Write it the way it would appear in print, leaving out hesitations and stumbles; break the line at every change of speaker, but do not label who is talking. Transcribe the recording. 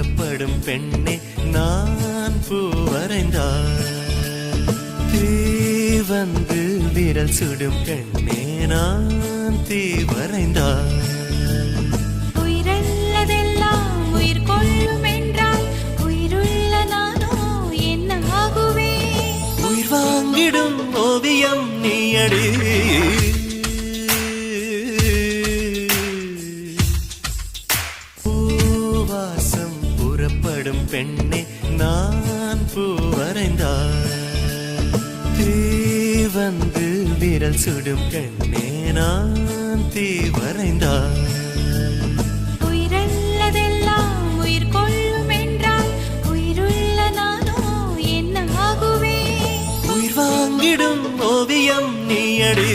புறப்படும் பெண்ணே நான் பூ வரைந்தார். தீ வந்து விரல் சுடும் பெண்ணே நான் தீ வரைந்தார்.
உயிரல்லதெல்லாம் உயிர் கொள்ளும் என்றால் உயிருள்ள நானோ என்ன ஆகுவேன்?
உயிர் வாங்கிடும் ஓவியம் நீயடி. பூவாசம் புறப்படும் பெண்ணே நான் பூ வரைந்தார். தீ வந்து விரல் சுடும் பெண்ணே நான் தீ வரைந்தார்.
உயிரல்லதெல்லாம் உயிர் கொள்ளும் என்றால் உயிருள்ள நானோ என்ன ஆகுவேன்?
உயிர் வாங்கிடும் ஓவியம் நீயடி.